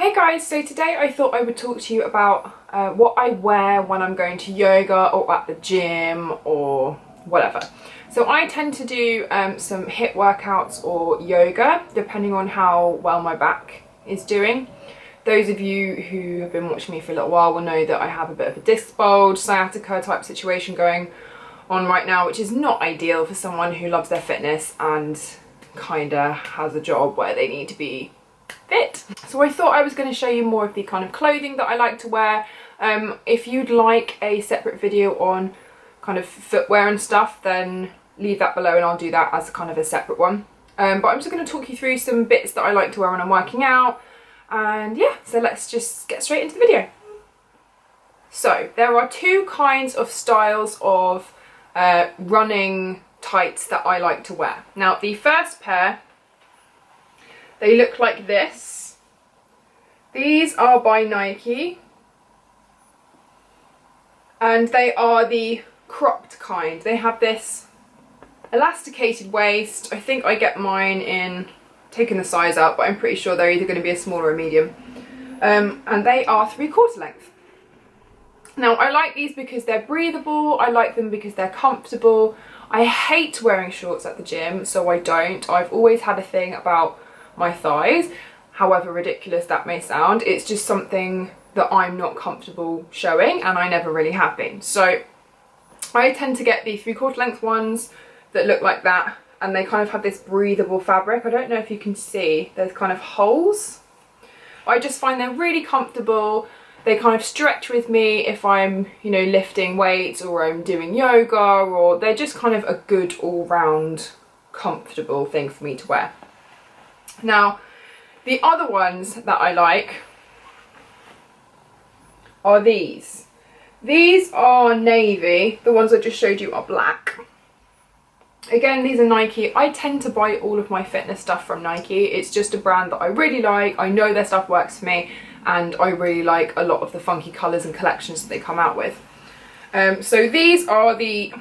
Hey guys, so today I thought I would talk to you about what I wear when I'm going to yoga or at the gym or whatever. So I tend to do some HIIT workouts or yoga depending on how well my back is doing. Those of you who have been watching me for a little while will know that I have a bit of a disc bulge, sciatica type situation going on right now, which is not ideal for someone who loves their fitness and kinda has a job where they need to be fit. So I thought I was going to show you more of the kind of clothing that I like to wear. If you'd like a separate video on kind of footwear and stuff, then leave that below and I'll do that as kind of a separate one. But I'm just going to talk you through some bits that I like to wear when I'm working out. And yeah, so let's just get straight into the video. So there are two kinds of styles of running tights that I like to wear. Now the first pair, they look like this. These are by Nike and they are the cropped kind. They have this elasticated waist. I think I get mine in, taking the size out, but I'm pretty sure they're either going to be a small or a medium. And they are 3/4 length. Now I like these because they're breathable, I like them because they're comfortable. I hate wearing shorts at the gym, so I don't. I've always had a thing about my thighs, however ridiculous that may sound. It's just something that I'm not comfortable showing and I never really have been. So I tend to get the 3/4 length ones that look like that, and they kind of have this breathable fabric. I don't know if you can see, there's kind of holes. I just find they're really comfortable. They kind of stretch with me if I'm, you know, lifting weights or I'm doing yoga, or they're just kind of a good all-round comfortable thing for me to wear. Now, the other ones that I like are these. These are navy. The ones I just showed you are black. Again, these are Nike. I tend to buy all of my fitness stuff from Nike. It's just a brand that I really like. I know their stuff works for me and I really like a lot of the funky colours and collections that they come out with. So these are the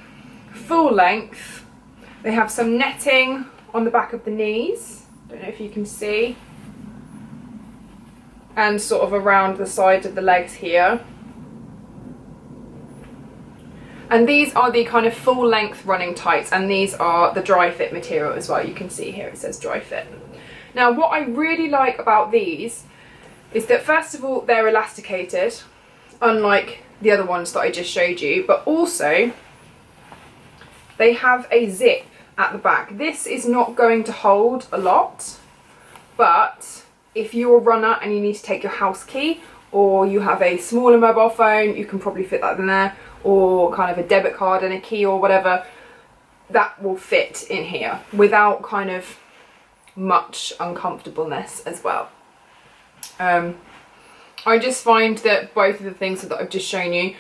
full length. They have some netting on the back of the knees. Don't know if you can see, and sort of around the sides of the legs here. And these are the kind of full length running tights, and these are the dry fit material as well. You can see here it says dry fit. Now what I really like about these is that first of all they're elasticated, unlike the other ones that I just showed you, but also they have a zip at the back. This is not going to hold a lot, but if you're a runner and you need to take your house key, or you have a smaller mobile phone, you can probably fit that in there, or kind of a debit card and a key or whatever, that will fit in here without kind of much uncomfortableness as well. I just find that both of the things that I've just shown you,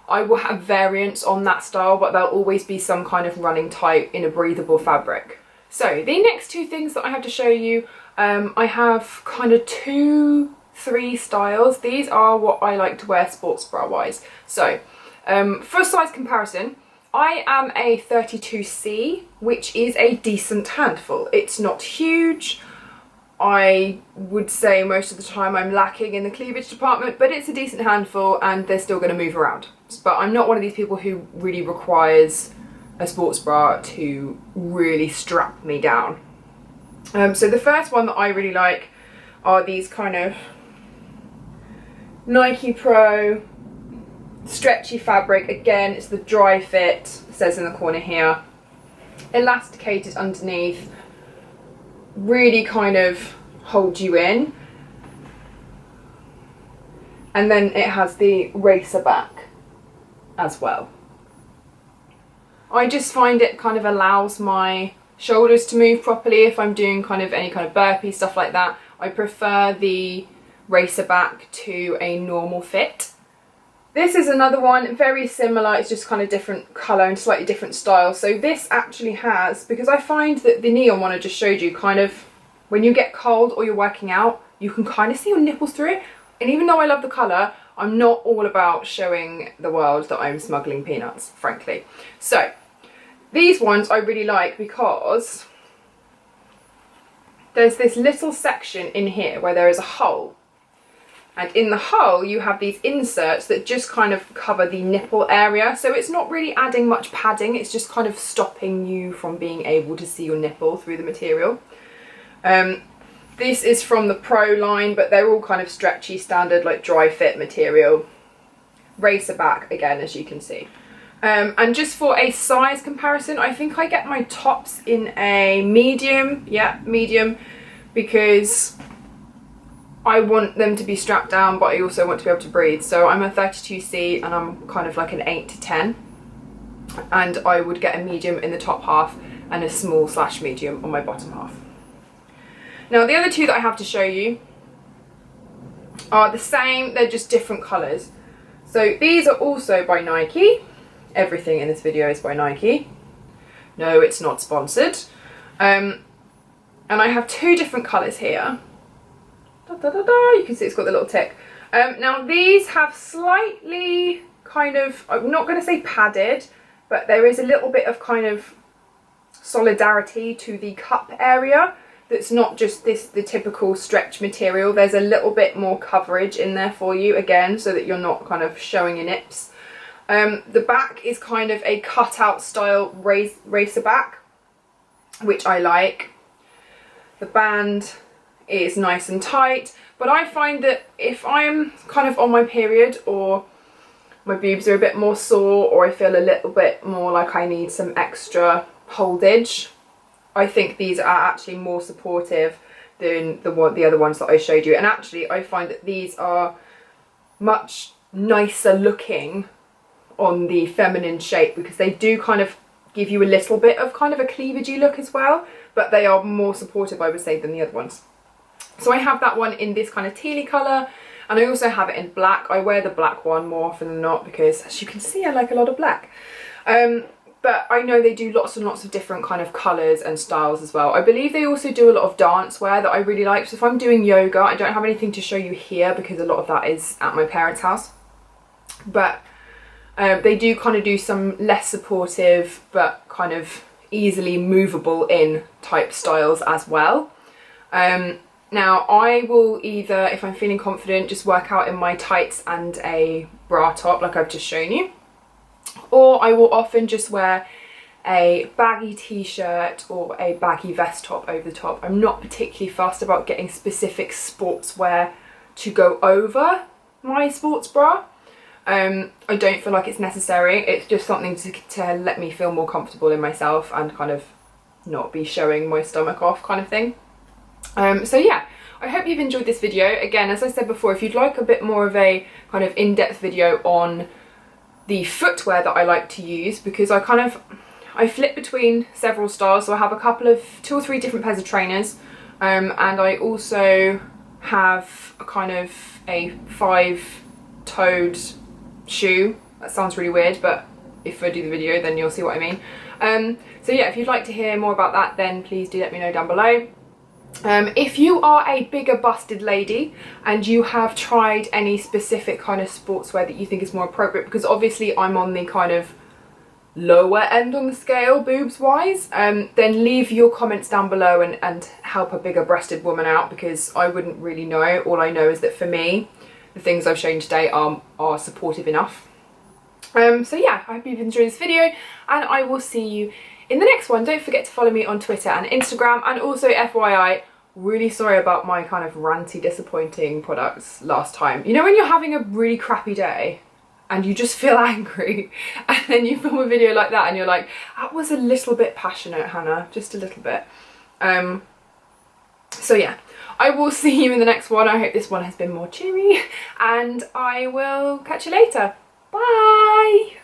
I will have variants on that style, but there'll always be some kind of running tight in a breathable fabric. So the next two things that I have to show you, I have kind of three styles. These are what I like to wear sports bra wise. So for size comparison, I am a 32C, which is a decent handful. It's not huge. I would say most of the time I'm lacking in the cleavage department, but it's a decent handful and they're still going to move around. But I'm not one of these people who really requires a sports bra to really strap me down. So the first one that I really like are these kind of Nike Pro stretchy fabric. Again, it's the dry fit, it says in the corner here. Elasticated underneath, really kind of hold you in, and then it has the racer back as well. I just find it kind of allows my shoulders to move properly if I'm doing kind of any kind of burpee, stuff like that. I prefer the racer back to a normal fit. This is another one, very similar, it's just kind of different colour and slightly different style. So this actually has, because I find that the neon one I just showed you, kind of, when you get cold or you're working out, you can kind of see your nipples through it. And even though I love the colour, I'm not all about showing the world that I'm smuggling peanuts, frankly. So these ones I really like because there's this little section in here where there is a hole. And in the hole you have these inserts that just kind of cover the nipple area, so it's not really adding much padding, it's just kind of stopping you from being able to see your nipple through the material. This is from the Pro line, but they're all kind of stretchy, standard, like dry fit material. Racer back again, as you can see. And just for a size comparison, I think I get my tops in a medium, yeah, medium, because I want them to be strapped down, but I also want to be able to breathe. So I'm a 32C and I'm kind of like an 8 to 10. And I would get a medium in the top half and a small / medium on my bottom half. Now the other two that I have to show you are the same, they're just different colours. So these are also by Nike. Everything in this video is by Nike. No, it's not sponsored. And I have two different colours here. Da, da, da, da. You can see it's got the little tick. Now these have slightly kind of, I'm not going to say padded, but there is a little bit of kind of solidarity to the cup area. That's not just the typical stretch material. There's a little bit more coverage in there for you, again, so that you're not kind of showing your nips. The back is kind of a cutout style racer back, which I like. The band is nice and tight, but I find that if I'm kind of on my period, or my boobs are a bit more sore, or I feel a little bit more like I need some extra holdage, I think these are actually more supportive than the other ones that I showed you. And actually I find that these are much nicer looking on the feminine shape, because they do kind of give you a little bit of kind of a cleavagey look as well, but they are more supportive, I would say, than the other ones. So I have that one in this kind of tealy colour, and I also have it in black. I wear the black one more often than not because, as you can see, I like a lot of black. But I know they do lots and lots of different kind of colours and styles as well. I believe they also do a lot of dance wear that I really like. So if I'm doing yoga, I don't have anything to show you here because a lot of that is at my parents' house. But they do kind of do some less supportive but kind of easily movable in type styles as well. Now I will either, if I'm feeling confident, just work out in my tights and a bra top like I've just shown you. Or I will often just wear a baggy t-shirt or a baggy vest top over the top. I'm not particularly fussed about getting specific sportswear to go over my sports bra. I don't feel like it's necessary. It's just something to let me feel more comfortable in myself and kind of not be showing my stomach off kind of thing. So yeah, I hope you've enjoyed this video. Again, as I said before, if you'd like a bit more of a kind of in-depth video on the footwear that I like to use, because I flip between several styles, so I have a couple of 2 or 3 different pairs of trainers, and I also have a kind of a 5-toed shoe. That sounds really weird, but if I do the video then you'll see what I mean. So yeah, if you'd like to hear more about that, then please do let me know down below. If you are a bigger busted lady and you have tried any specific kind of sportswear that you think is more appropriate, because obviously I'm on the kind of lower end on the scale boobs wise, then leave your comments down below and help a bigger breasted woman out, because I wouldn't really know. All I know is that for me, the things I've shown today are supportive enough. So yeah, I hope you've enjoyed this video and I will see you in the next one. Don't forget to follow me on Twitter and Instagram, and also FYI, really sorry about my kind of ranty, disappointing products last time. You know when you're having a really crappy day and you just feel angry and then you film a video like that and you're like, that was a little bit passionate, Hannah, just a little bit. So yeah, I will see you in the next one. I hope this one has been more cheery and I will catch you later. Bye!